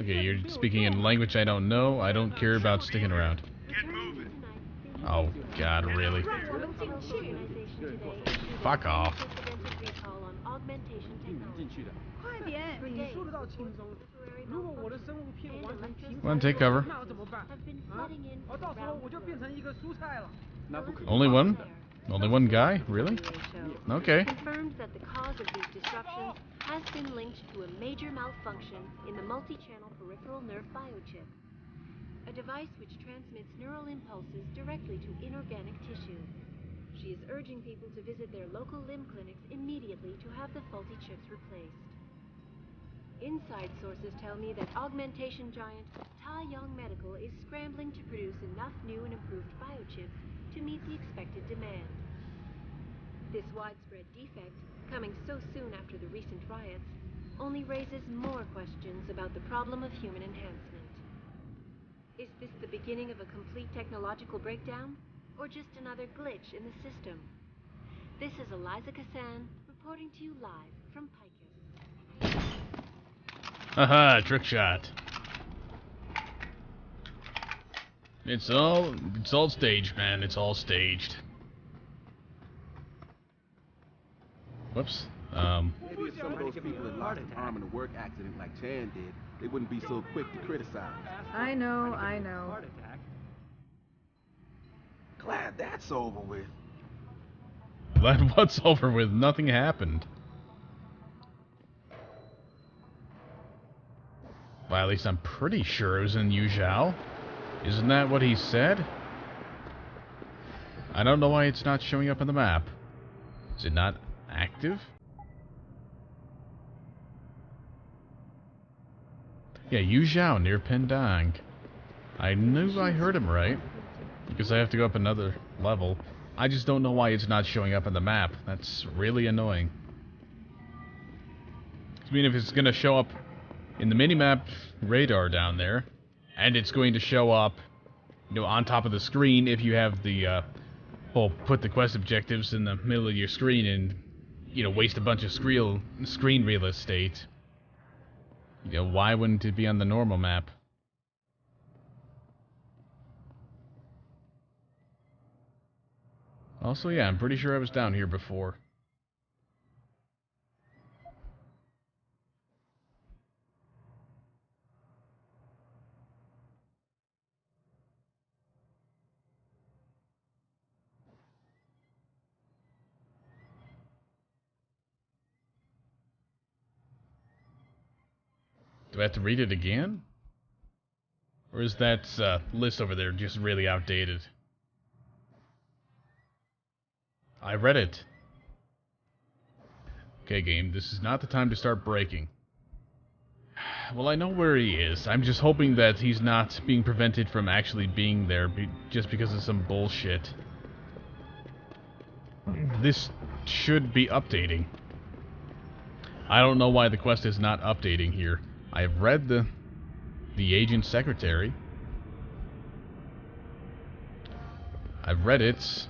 Okay, you're speaking in language I don't know. I don't care about sticking around. Oh, God, really? Fuck off. Come on, take cover. Only one? Only one guy? Really? Okay. Confirmed that the cause of these disruptions has been linked to a major malfunction in the multi-channel peripheral nerve biochip, a device which transmits neural impulses directly to inorganic tissue. She is urging people to visit their local limb clinics immediately to have the faulty chips replaced. Inside sources tell me that augmentation giant Tai Yong Medical is scrambling to produce enough new and improved biochips to meet the expected demand. This widespread defect, coming so soon after the recent riots, only raises more questions about the problem of human enhancement. Is this the beginning of a complete technological breakdown, or just another glitch in the system? This is Eliza Kassan, reporting to you live from Picus. Haha, trick shot. It's all staged, man. It's all staged. Whoops. Maybe if some of those people had lost an arm in a work accident like Chan did, they wouldn't be so quick to criticize. I know, I know. Glad that's over with. Glad what's over with? Nothing happened. Well, at least I'm pretty sure it was in Yuzhou. Isn't that what he said? I don't know why it's not showing up on the map. Is it not active? Yeah, Yuzhou near Pendang. I knew I heard him right, because I have to go up another level. I just don't know why it's not showing up on the map. That's really annoying. I mean, if it's going to show up in the minimap radar down there, and it's going to show up, you know, on top of the screen if you have the, well, put the quest objectives in the middle of your screen and, you know, waste a bunch of screen real estate. You know, why wouldn't it be on the normal map? Also, yeah, I'm pretty sure I was down here before. Do I have to read it again? Or is that list over there just really outdated? I read it. Okay, game, this is not the time to start breaking. Well, I know where he is. I'm just hoping that he's not being prevented from actually being there just because of some bullshit. This should be updating. I don't know why the quest is not updating here. I've read the agent secretary. I've read it.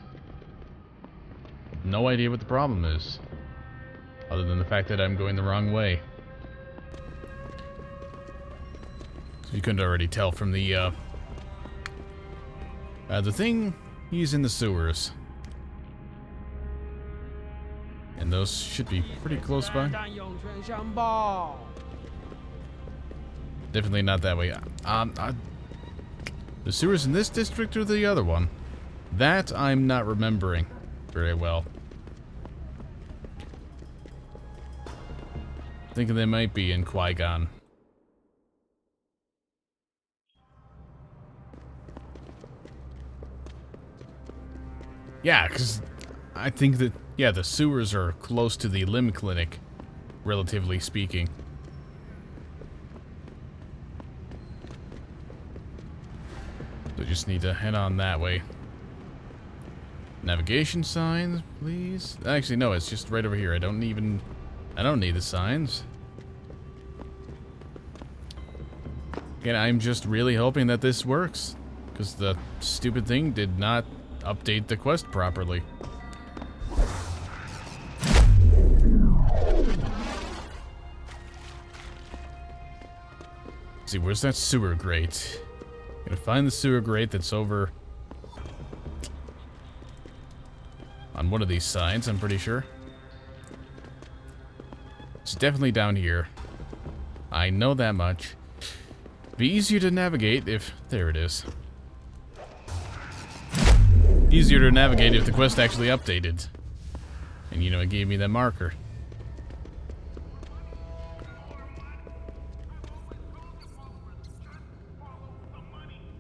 No idea what the problem is, other than the fact that I'm going the wrong way. So you couldn't already tell from the thing. He's in the sewers, and those should be pretty close by. Definitely not that way. The sewers in this district or the other one? That I'm not remembering very well. Thinking they might be in Qui-Gon. Yeah, because I think that, yeah, the sewers are close to the limb clinic, relatively speaking. So just need to head on that way. Navigation signs, please. Actually, no, it's just right over here. I don't need the signs. Again, I'm just really hoping that this works, because the stupid thing did not update the quest properly. Let's see, where's that sewer grate? Gonna find the sewer grate that's over on one of these sides, I'm pretty sure. It's definitely down here. I know that much. Be easier to navigate if... There it is. Easier to navigate if the quest actually updated. And, you know, it gave me that marker.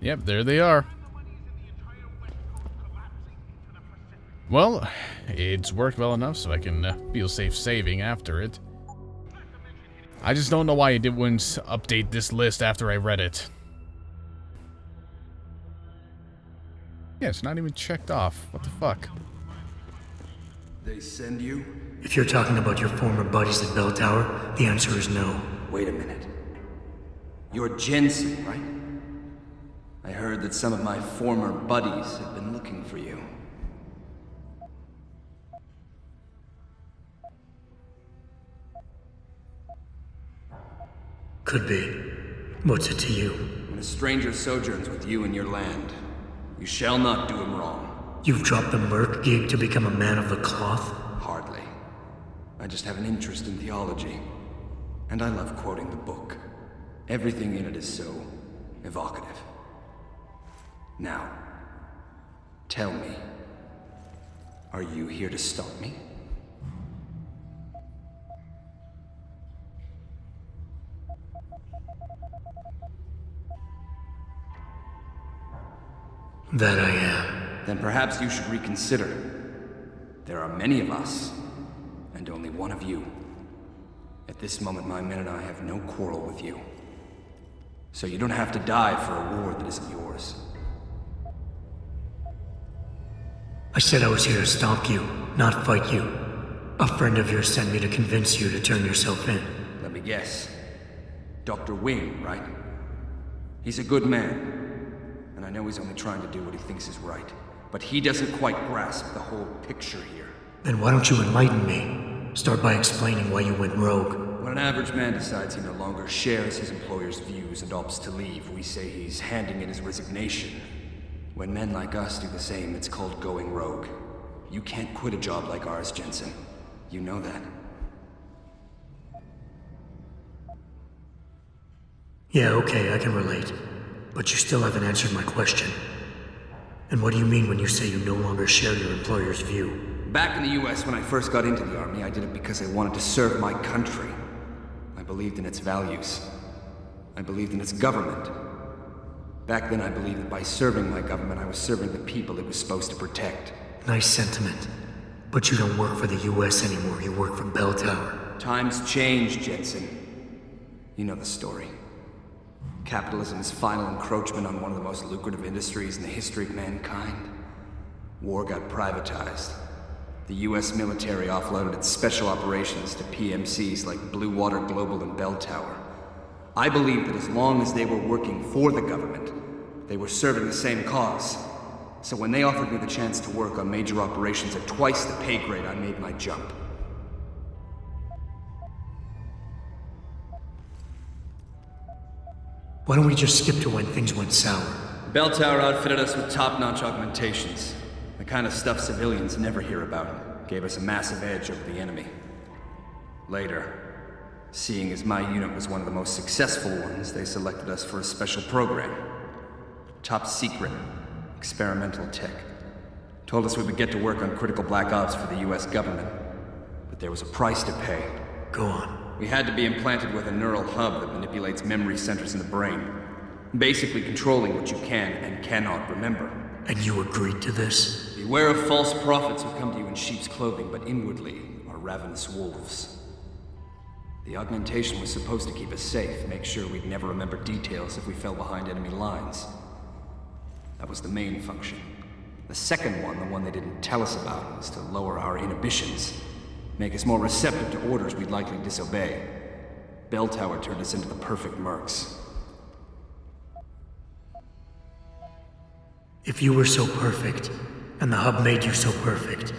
Yep, there they are. Well, it's worked well enough so I can feel safe saving after it. I just don't know why it wouldn't update this list after I read it. Yeah, it's not even checked off. What the fuck? They send you? If you're talking about your former buddies at Bell Tower, the answer is no. Wait a minute. You're Jensen, right? I heard that some of my former buddies have been looking for you. Could be. What's it to you? When a stranger sojourns with you in your land, you shall not do him wrong. You've dropped the merc gig to become a man of the cloth? Hardly. I just have an interest in theology. And I love quoting the book. Everything in it is so evocative. Now, tell me, are you here to stop me? That I am. Then perhaps you should reconsider. There are many of us, and only one of you. At this moment, my men and I have no quarrel with you. So you don't have to die for a war that isn't yours. I said I was here to stop you, not fight you. A friend of yours sent me to convince you to turn yourself in. Let me guess. Dr. Wing, right? He's a good man. And I know he's only trying to do what he thinks is right. But he doesn't quite grasp the whole picture here. Then why don't you enlighten me? Start by explaining why you went rogue. When an average man decides he no longer shares his employer's views and opts to leave, we say he's handing in his resignation. When men like us do the same, it's called going rogue. You can't quit a job like ours, Jensen. You know that. Yeah, okay, I can relate. But you still haven't answered my question. And what do you mean when you say you no longer share your employer's view? Back in the US, when I first got into the Army, I did it because I wanted to serve my country. I believed in its values. I believed in its government. Back then, I believed that by serving my government, I was serving the people it was supposed to protect. Nice sentiment. But you don't work for the US anymore, you work for Bell Tower. Times change, Jensen. You know the story. Capitalism's final encroachment on one of the most lucrative industries in the history of mankind. War got privatized. The US military offloaded its special operations to PMCs like Blue Water Global and Bell Tower. I believed that as long as they were working for the government, they were serving the same cause. So when they offered me the chance to work on major operations at twice the pay grade, I made my jump. Why don't we just skip to when things went sour? Bell Tower outfitted us with top-notch augmentations. The kind of stuff civilians never hear about. Gave us a massive edge over the enemy. Later, seeing as my unit was one of the most successful ones, they selected us for a special program. Top secret, experimental tech. Told us we would get to work on critical black ops for the US government. But there was a price to pay. Go on. We had to be implanted with a neural hub that manipulates memory centers in the brain. Basically controlling what you can and cannot remember. And you agreed to this? Beware of false prophets who come to you in sheep's clothing, but inwardly are ravenous wolves. The augmentation was supposed to keep us safe, make sure we'd never remember details if we fell behind enemy lines. That was the main function. The second one, the one they didn't tell us about, was to lower our inhibitions. Make us more receptive to orders we'd likely disobey. Bell Tower turned us into the perfect mercs. If you were so perfect, and the hub made you so perfect,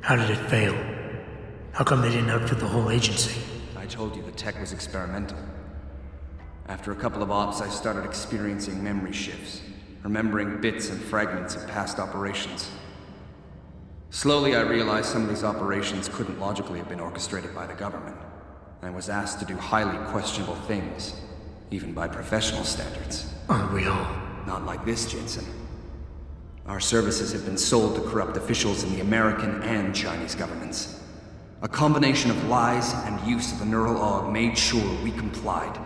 how did it fail? How come they didn't outfit the whole agency? I told you the tech was experimental. After a couple of ops, I started experiencing memory shifts, remembering bits and fragments of past operations. Slowly, I realized some of these operations couldn't logically have been orchestrated by the government. I was asked to do highly questionable things, even by professional standards. Aren't we all? Not like this, Jensen. Our services have been sold to corrupt officials in the American and Chinese governments. A combination of lies and use of the neural aug made sure we complied.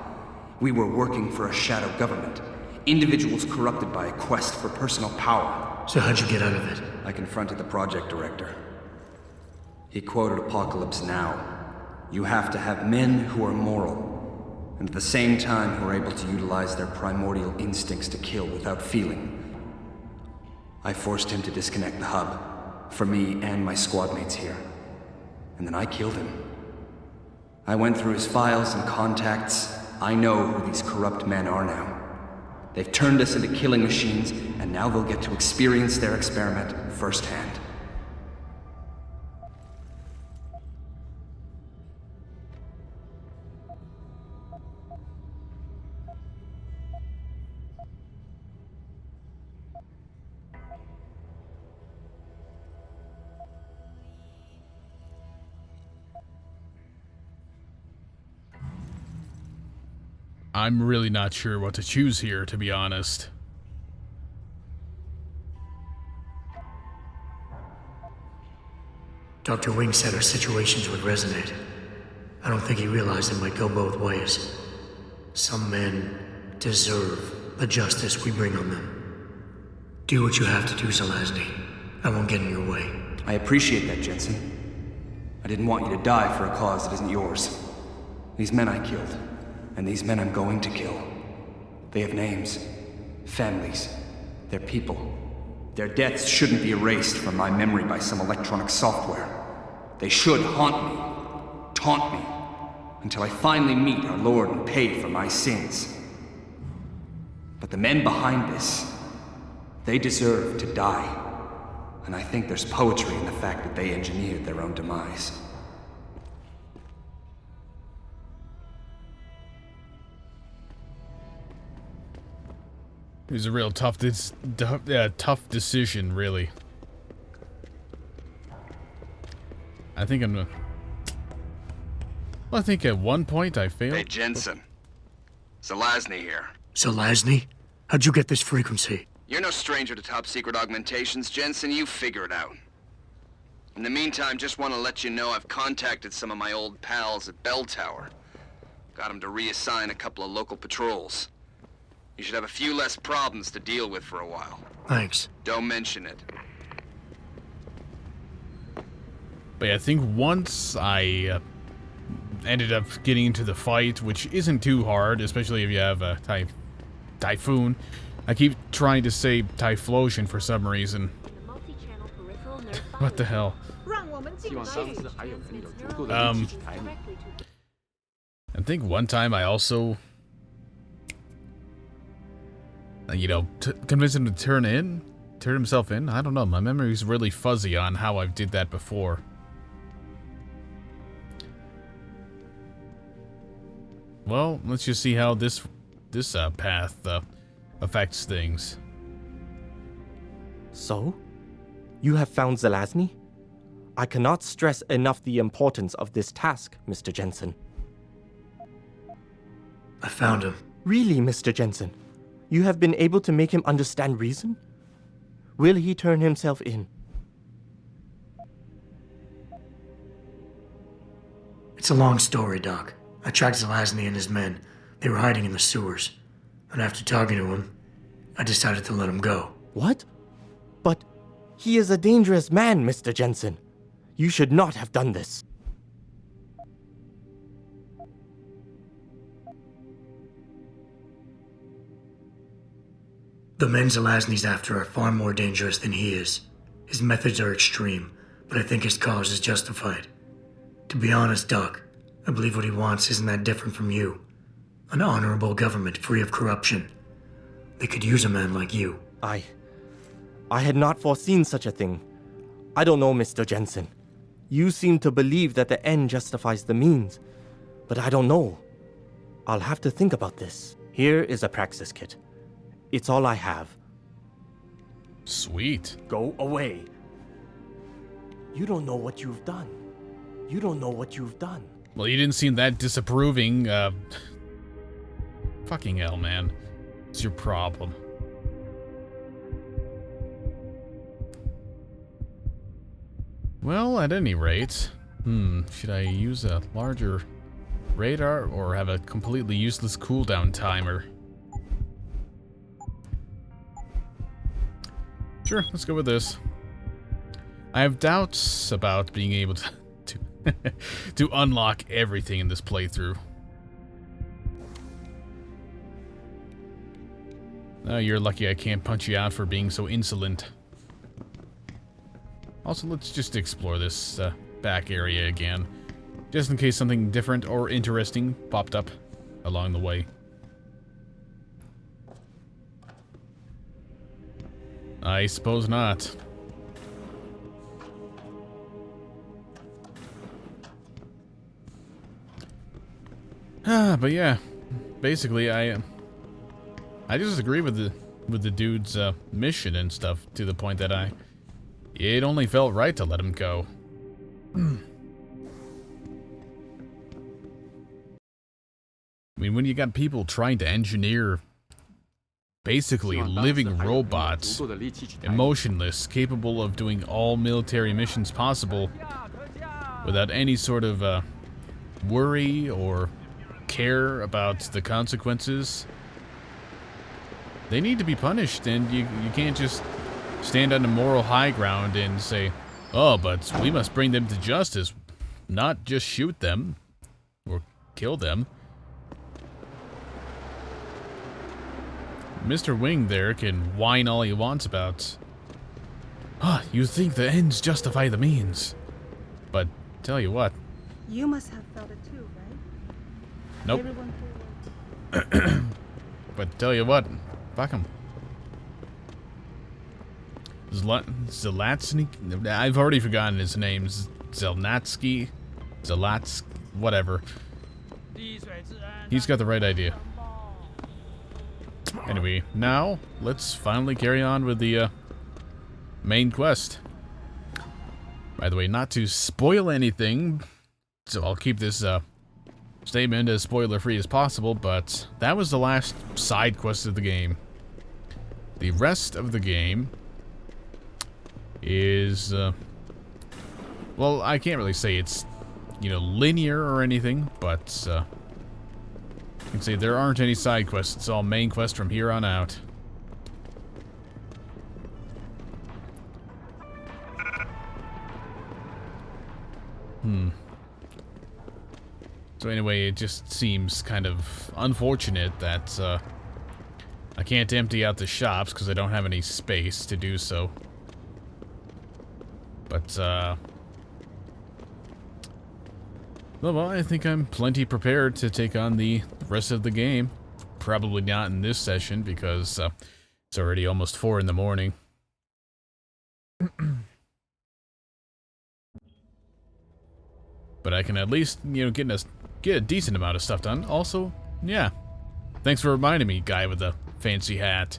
We were working for a shadow government. Individuals corrupted by a quest for personal power. So how'd you get out of it? I confronted the project director. He quoted Apocalypse Now. You have to have men who are moral, and at the same time who are able to utilize their primordial instincts to kill without feeling. I forced him to disconnect the hub, for me and my squad mates here. And then I killed him. I went through his files and contacts. I know who these corrupt men are now. They've turned us into killing machines, and now they'll get to experience their experiment firsthand. I'm really not sure what to choose here, to be honest. Dr. Wing said our situations would resonate. I don't think he realized it might go both ways. Some men deserve the justice we bring on them. Do what you have to do, Zelazny. I won't get in your way. I appreciate that, Jensen. I didn't want you to die for a cause that isn't yours. These men I killed, and these men I'm going to kill. They have names, families, they're people. Their deaths shouldn't be erased from my memory by some electronic software. They should haunt me, taunt me, until I finally meet our Lord and pay for my sins. But the men behind this, they deserve to die. And I think there's poetry in the fact that they engineered their own demise. It was a real tough decision, really. I think I'm... Well, I think at one point I failed. Hey, Jensen. Zelazny here. Zelazny? How'd you get this frequency? You're no stranger to top-secret augmentations, Jensen. You figure it out. In the meantime, just want to let you know I've contacted some of my old pals at Bell Tower. Got them to reassign a couple of local patrols. You should have a few less problems to deal with for a while. Thanks. Don't mention it. But yeah, I think once I ended up getting into the fight, which isn't too hard, especially if you have a Typhoon. I keep trying to say Typhlosion for some reason. What the hell? I think one time I also... you know, convince him to turn himself in? I don't know, my memory's really fuzzy on how I did that before. Well, let's just see how this path affects things. So? You have found Zelazny? I cannot stress enough the importance of this task, Mr. Jensen. I found him. Really, Mr. Jensen? You have been able to make him understand reason? Will he turn himself in? It's a long story, Doc. I tracked Zelazny and his men. They were hiding in the sewers. And after talking to him, I decided to let him go. What? But he is a dangerous man, Mr. Jensen. You should not have done this. The men Zelazny's after are far more dangerous than he is. His methods are extreme, but I think his cause is justified. To be honest, Doc, I believe what he wants isn't that different from you. An honorable government free of corruption. They could use a man like you. I had not foreseen such a thing. I don't know, Mr. Jensen. You seem to believe that the end justifies the means, but I don't know. I'll have to think about this. Here is a praxis kit. It's all I have. Sweet. Go away. You don't know what you've done. You don't know what you've done. Well, you didn't seem that disapproving. Fucking hell, man. What's your problem? Well, at any rate, should I use a larger radar or have a completely useless cooldown timer? Sure, let's go with this. I have doubts about being able to unlock everything in this playthrough. Oh, you're lucky I can't punch you out for being so insolent. Also, let's just explore this back area again, just in case something different or interesting popped up along the way. I suppose not. But yeah, basically I just agree with the dude's mission and stuff to the point that it only felt right to let him go. I mean, when you got people trying to engineer basically living robots, emotionless, capable of doing all military missions possible without any sort of worry or care about the consequences, they need to be punished, and you can't just stand on the moral high ground and say, oh, but we must bring them to justice, not just shoot them or kill them. Mr. Wing there can whine all he wants about, you think the ends justify the means. But tell you what. You must have felt it too, right? Nope. Everyone But tell you what, fuck him. Zelazny? I've already forgotten his name. Zelazny? Whatever. He's got the right idea. Anyway, now let's finally carry on with the main quest. By the way, not to spoil anything, so I'll keep this statement as spoiler-free as possible, but that was the last side quest of the game. The rest of the game is, well, I can't really say it's, linear or anything, but you can say there aren't any side quests. It's all main quest from here on out. So anyway, it just seems kind of unfortunate that I can't empty out the shops because I don't have any space to do so. But, well, I think I'm plenty prepared to take on the rest of the game. Probably not in this session because it's already almost 4 in the morning. But I can at least, get a decent amount of stuff done. Also, yeah. Thanks for reminding me, guy with the fancy hat.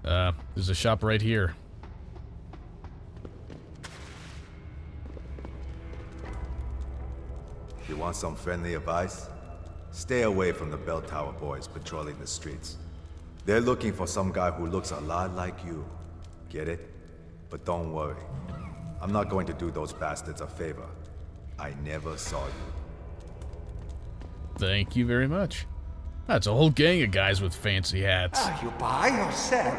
There's a shop right here. You want some friendly advice? Stay away from the bell tower boys patrolling the streets. They're looking for some guy who looks a lot like you. Get it? But don't worry. I'm not going to do those bastards a favor. I never saw you. Thank you very much. That's a whole gang of guys with fancy hats. You buy or sell?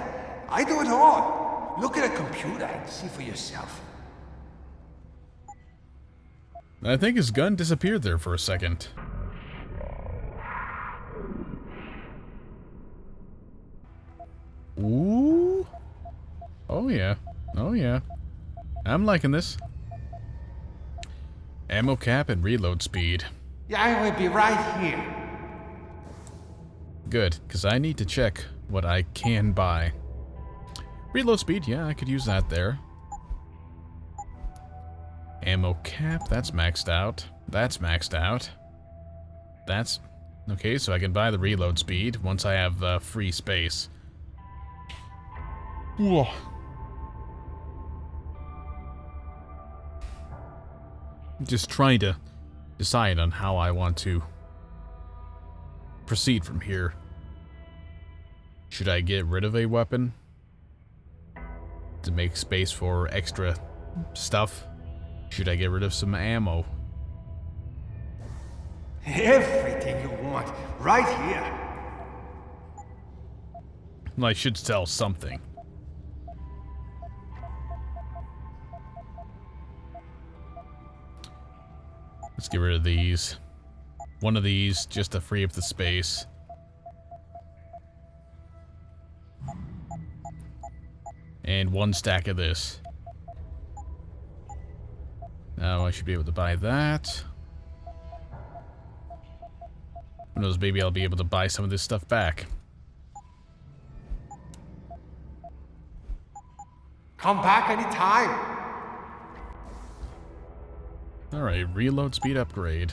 I do it all. Look at a computer and see for yourself. I think his gun disappeared there for a second. Ooh. Oh yeah. Oh yeah. I'm liking this. Ammo cap and reload speed. Yeah, I will be right here. Good, because I need to check what I can buy. Reload speed, yeah, I could use that there. Ammo cap, that's maxed out. That's maxed out. That's Okay, so I can buy the reload speed once I have free space. Whoa. Just trying to decide on how I want to proceed from here. Should I get rid of a weapon to make space for extra stuff? Should I get rid of some ammo? Everything you want, right here. Well, I should sell something. Let's get rid of these. One of these, just to free up the space. And one stack of this. Now I should be able to buy that. Who knows, maybe I'll be able to buy some of this stuff back. Come back anytime. Alright, reload speed upgrade.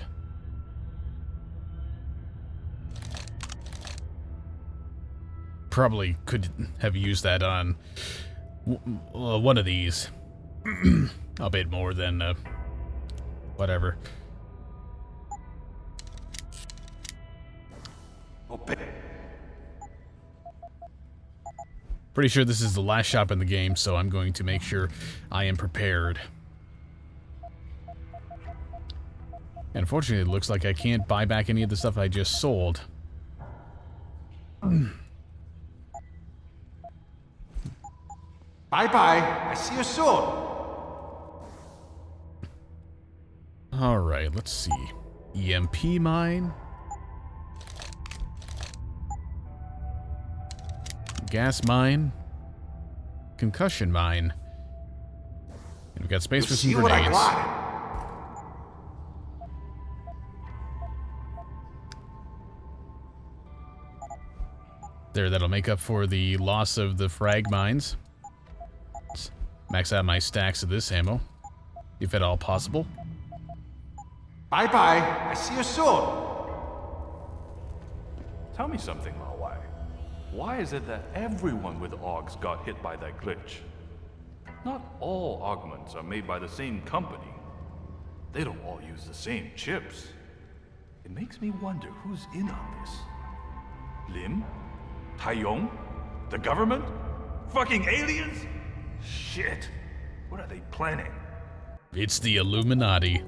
Probably could have used that on one of these. A bit more than whatever. Pretty sure this is the last shop in the game, so I'm going to make sure I am prepared. And unfortunately, it looks like I can't buy back any of the stuff I just sold. Bye-bye. I see you soon. Alright, let's see. EMP mine. Gas mine. Concussion mine. And we've got space for some grenades. There, that'll make up for the loss of the frag mines. Let's max out my stacks of this ammo, if at all possible. Bye-bye. I see you soon. Tell me something, Mawai. Why is it that everyone with AUGs got hit by that glitch? Not all augments are made by the same company. They don't all use the same chips. It makes me wonder who's in on this. Lim? Taiyong? The government? Fucking aliens? Shit. What are they planning? It's the Illuminati.